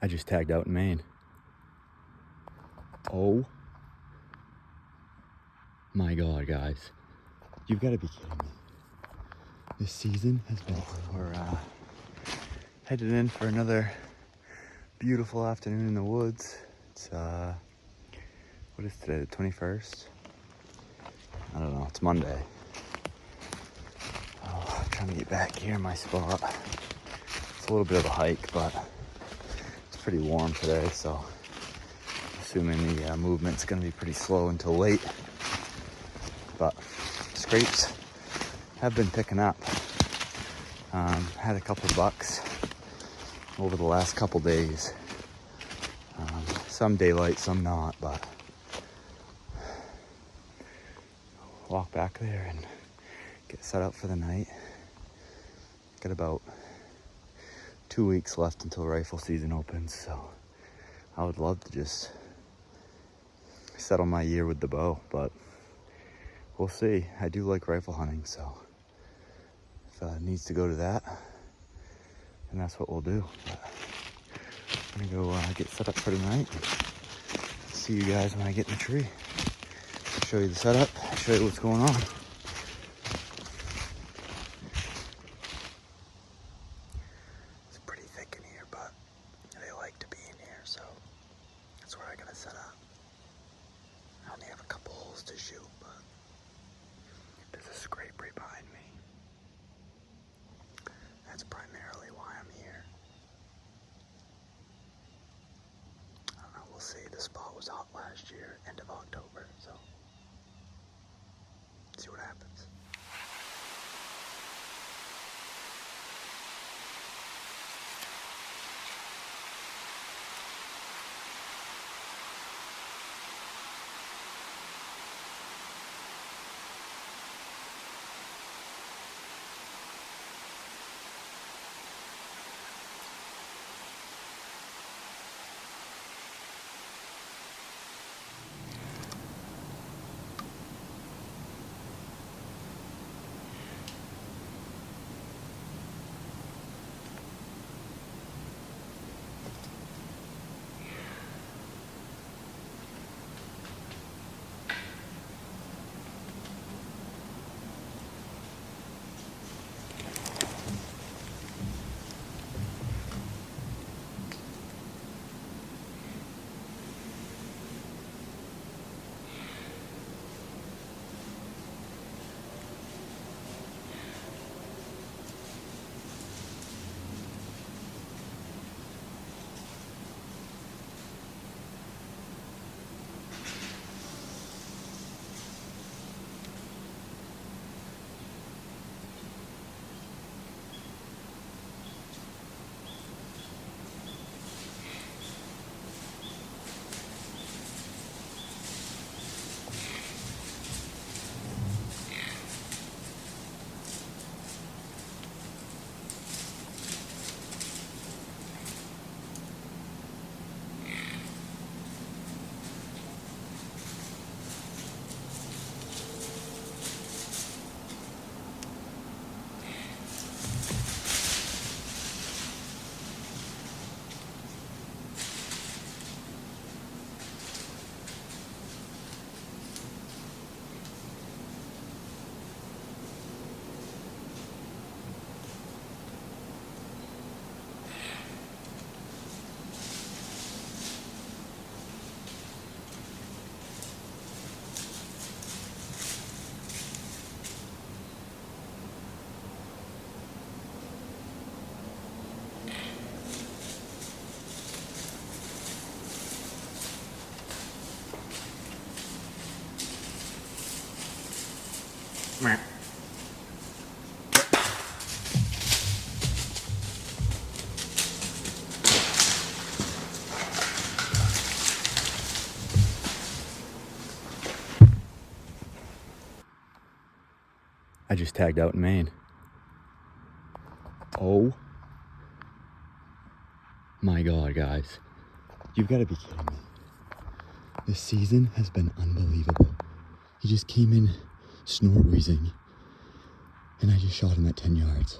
I just tagged out in Maine. Oh my God, guys. You've got to be kidding me. This season has been... We're headed in for another beautiful afternoon in the woods. It's, what is today, the 21st? I don't know, it's Monday. Oh, I'm trying to get back here in my spot. It's a little bit of a hike, but it's pretty warm today, so assuming the movement's gonna be pretty slow until late. But scrapes have been picking up. Had a couple bucks over the last couple days. Some daylight, some not, but walk back there and get set up for the night. Got about 2 weeks left until rifle season opens, so I would love to just settle my year with the bow, but we'll see. I do like rifle hunting, so if it needs to go to that, then that's what we'll do. But I'm gonna go get set up for tonight. See you guys when I get in the tree. Show you the setup, show you what's going on. It's pretty thick in here, but they like to be in here, so that's where I'm gonna set up. I only have a couple holes to shoot, but there's a scrape right behind me. That's primarily why I'm here. I don't know, we'll see. The spot was hot last year, end of October, so see what happens. I just tagged out in Maine. Oh my God, guys. You've got to be kidding me. This season has been unbelievable. He just came in snort wheezing, and I just shot him at 10 yards.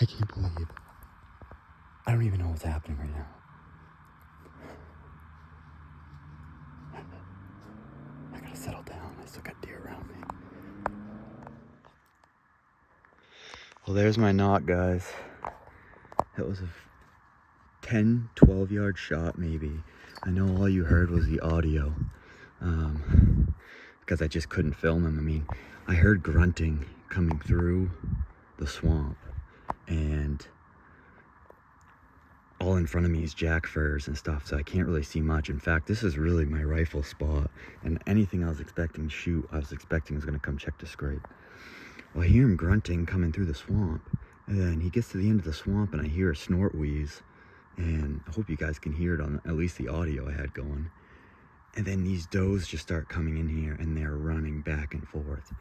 I can't believe I don't even know what's happening right now. I gotta settle down. I still got deer around me. Well, there's my knot, guys. That was a 10, 12 yard shot maybe. I know all you heard was the audio because I just couldn't film him. I mean, I heard grunting coming through the swamp, and all in front of me is jack firs and stuff, so I can't really see much. In fact, this is really my rifle spot, and anything I was expecting to shoot, I was expecting was going to come check to scrape. Well, I hear him grunting coming through the swamp, and then he gets to the end of the swamp, and I hear a snort wheeze, and I hope you guys can hear it on at least the audio I had going. And then these does just start coming in here, and they're running back and forth,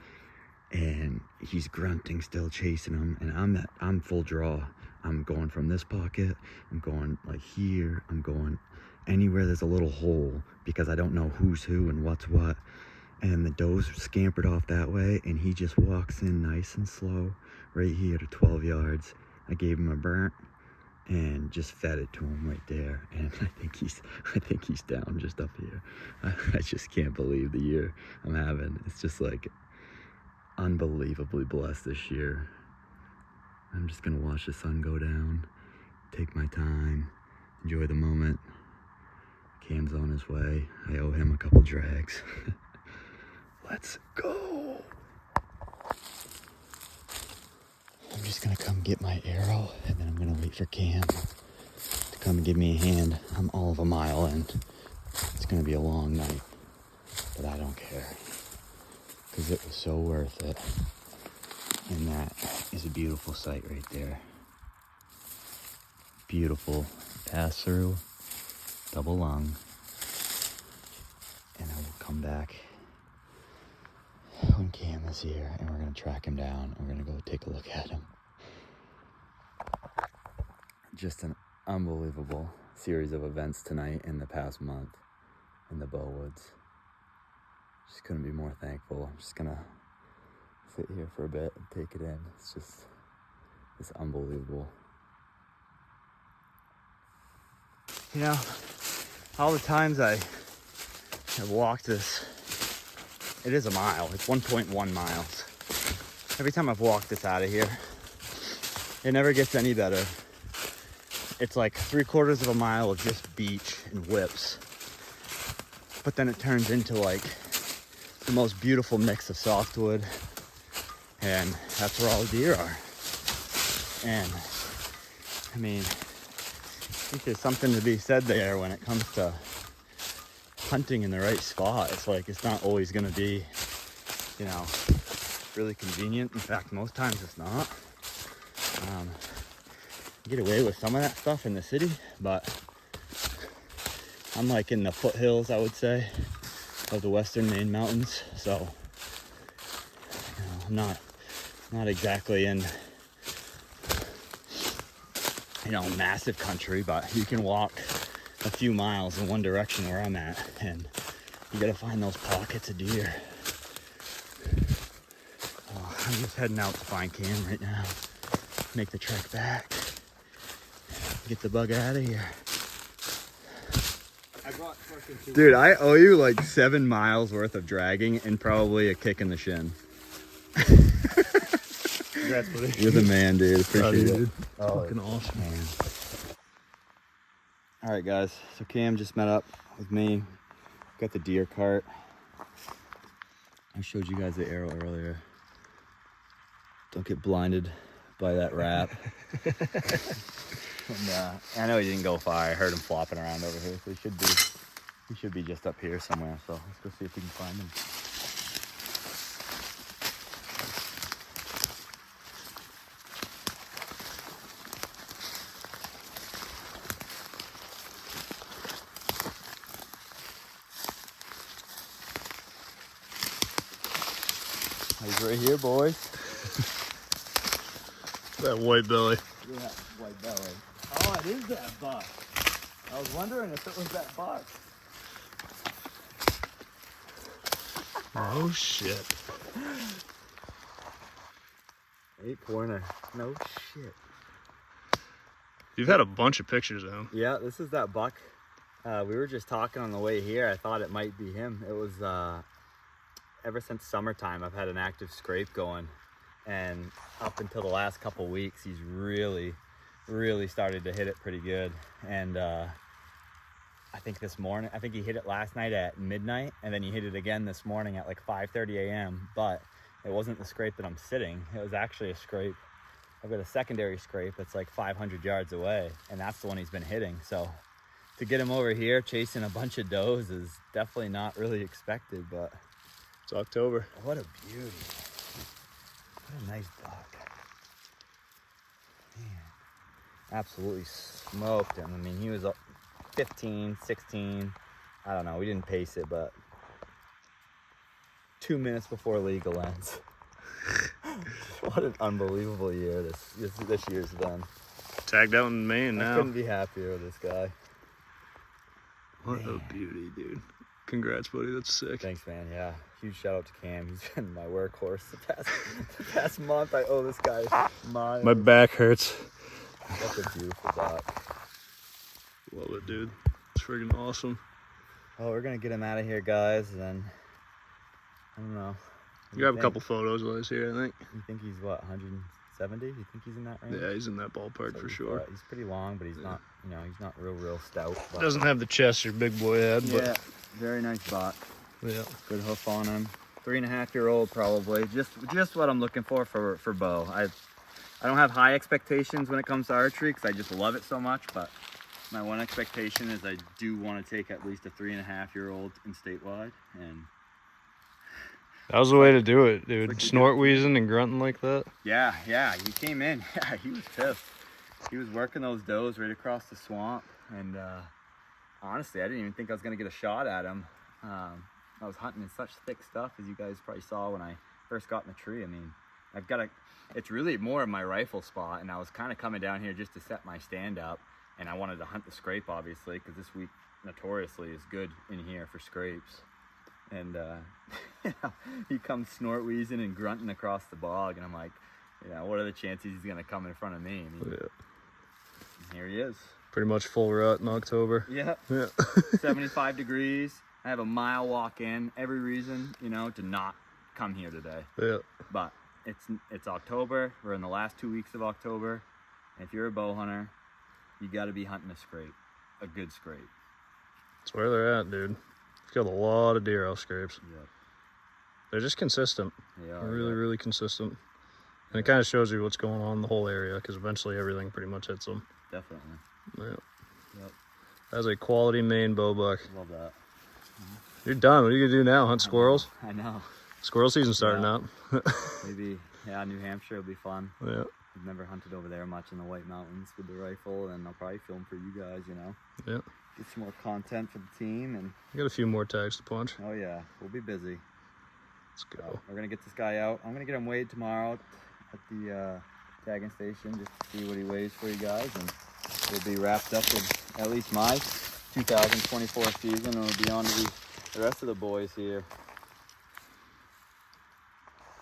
and he's grunting, still chasing them, and I'm full draw. I'm going from this pocket, I'm going like here, I'm going anywhere there's a little hole, because I don't know who's who and what's what. And the does scampered off that way, and he just walks in nice and slow right here to 12 yards. I gave him a burnt and just fed it to him right there, and I think he's down just up here. I just can't believe the year I'm having. It's just like unbelievably blessed this year. I'm just gonna watch the sun go down, take my time, enjoy the moment. Cam's on his way. I owe him a couple drags. Let's go. I'm just gonna come get my arrow, and then I'm gonna wait for Cam to come and give me a hand. I'm all of a mile in. It's gonna be a long night, but I don't care, because it was so worth it. And that is a beautiful sight right there. Beautiful pass through, double lung, and I will come back when Cam is here, and we're gonna track him down, and we're gonna go take a look at him. Just an unbelievable series of events tonight in the past month in the Bow Woods. Just couldn't be more thankful. I'm just gonna sit here for a bit and take it in. It's unbelievable. You know, all the times I have walked this, it is a mile, it's 1.1 miles. Every time I've walked this out of here, it never gets any better. It's like 3/4 of a mile of just beach and whips. But then it turns into like the most beautiful mix of softwood, and that's where all the deer are. And I mean, I think there's something to be said there when it comes to hunting in the right spot. It's like, it's not always gonna be, you know, really convenient. In fact, most times it's not. You get away with some of that stuff in the city, but I'm like in the foothills, I would say, of the western Maine mountains. So, you know, I'm not exactly in, you know, massive country, but you can walk a few miles in one direction where I'm at, and you gotta find those pockets of deer. I'm just heading out to find Cam right now, make the trek back, get the bug out of here. Dude, I owe you like 7 miles worth of dragging and probably a kick in the shin. Congrats, buddy. You're the man, dude. Appreciate it. Oh, fucking awesome, man. All right, guys. So Cam just met up with me. Got the deer cart. I showed you guys the arrow earlier. Don't get blinded by that wrap. And, I know he didn't go far. I heard him flopping around over here, so he should be just up here somewhere. So let's go see if we can find him. He's right here, boys. That white belly. Yeah, white belly. Oh, it is that buck. I was wondering if it was that buck. Oh shit. 8 pointer. No shit. You've had a bunch of pictures of him. Yeah, this is that buck. We were just talking on the way here. I thought it might be him. It was ever since summertime, I've had an active scrape going, and up until the last couple weeks, he's really started to hit it pretty good. And I think this morning, I think he hit it last night at midnight, and then he hit it again this morning at like 5:30 a.m. But it wasn't the scrape that I'm sitting. It was actually a scrape. I've got a secondary scrape that's like 500 yards away, and that's the one he's been hitting. So to get him over here chasing a bunch of does is definitely not really expected, but It's October. what a beauty. What a nice buck. Man, absolutely smoked him. I mean, he was up 15, 16. I don't know. We didn't pace it, but 2 minutes before legal ends. What an unbelievable year this year's been. Tagged out in Maine I now. couldn't be happier with this guy. What a beauty, dude. Congrats, buddy. That's sick. Thanks, man. Yeah, huge shout out to Cam. He's been my workhorse the past month. I owe this guy miles. My back hurts. That's a beautiful buck. Love it, dude. It's friggin' awesome. Oh, we're gonna get him out of here, guys, and then I don't know. What do You have a think? couple photos while he's here, I think. You think he's what, 170? You think he's in that range? Yeah, he's in that ballpark So for he's, sure. He's pretty long, but he's not. You know, he's not real stout. But Doesn't have the chest your big boy had, but yeah, very nice buck. yeah. Good hoof on him. 3.5-year-old probably. Just what I'm looking for bow. I don't have high expectations when it comes to archery because I just love it so much. But my one expectation is I do want to take at least a 3.5-year-old in statewide. And That was the way to do it, dude. Like Snort wheezing and grunting like that. yeah, he came in. Yeah, he was pissed. He was working those does right across the swamp, and honestly, I didn't even think I was gonna get a shot at him. I was hunting in such thick stuff, as you guys probably saw when I first got in the tree. I mean, it's really more of my rifle spot, and I was kind of coming down here just to set my stand up, and I wanted to hunt the scrape, obviously, because this week notoriously is good in here for scrapes. And he comes snort wheezing and grunting across the bog, and I'm like, what are the chances he's gonna come in front of me? And here he is. Pretty much full rut in October. Yeah. 75 degrees. I have a mile walk in. Every reason, to not come here today. Yeah. But it's October. We're in the last 2 weeks of October. And if you're a bow hunter, you got to be hunting a scrape, a good scrape. That's where they're at, dude. Killed a lot of deer off scrapes. Yeah. They're just consistent. They are. Really consistent. And it kind of shows you what's going on in the whole area, because eventually everything pretty much hits them. Definitely. Yeah. Yep. That's a quality Maine bow buck. Love that. You're done. What are you gonna do now? Hunt squirrels? I know. Squirrel season starting Yeah. up. Maybe, New Hampshire will be fun. Yeah. I've never hunted over there much in the White Mountains with the rifle, and I'll probably film for you guys, Yeah. Get some more content for the team, and I got a few more tags to punch. oh yeah, we'll be busy. Let's go. We're gonna get this guy out. I'm gonna get him weighed tomorrow at the tagging station just to see what he weighs for you guys, and we'll be wrapped up with at least my 2024 season, and we'll be on to the rest of the boys here.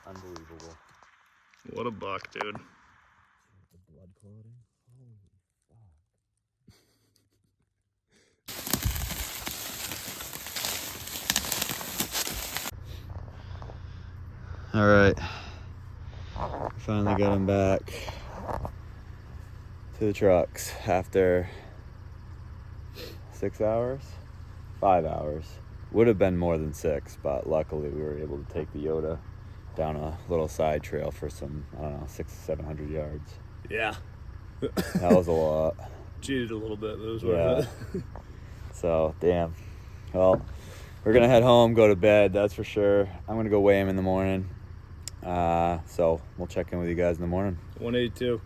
Unbelievable. What a buck, dude. The blood clotting. Holy fuck. All right. Finally got him back to the trucks after 6 hours, 5 hours. Would have been more than 6, but luckily we were able to take the Yoda down a little side trail for some, 600-700 yards. Yeah. That was a lot. Cheated a little bit, but it was Yeah. worth it. So, damn. Well, we're gonna head home, go to bed, that's for sure. I'm gonna go weigh him in the morning. So we'll check in with you guys in the morning. 182.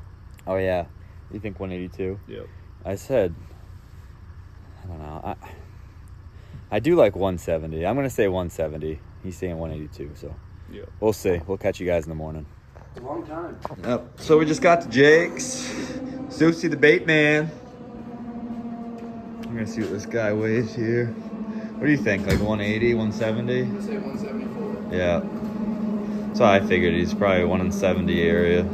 Oh yeah, you think 182? Yep. I said, I don't know. I do like 170. I'm gonna say 170. He's saying 182, so Yep. we'll see. We'll catch you guys in the morning. It's a long time. Yep. So we just got to Jake's. Susie the bait man. I'm gonna see what this guy weighs here. What do you think? Like 180, 170? I'm gonna say 174. Yeah. So I figured he's probably 170 area.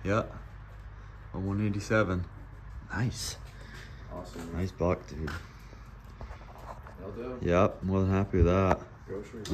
Yeah. A 187. Nice. Awesome. Nice buck, dude. That'll do. Yep, more than happy with that. Groceries.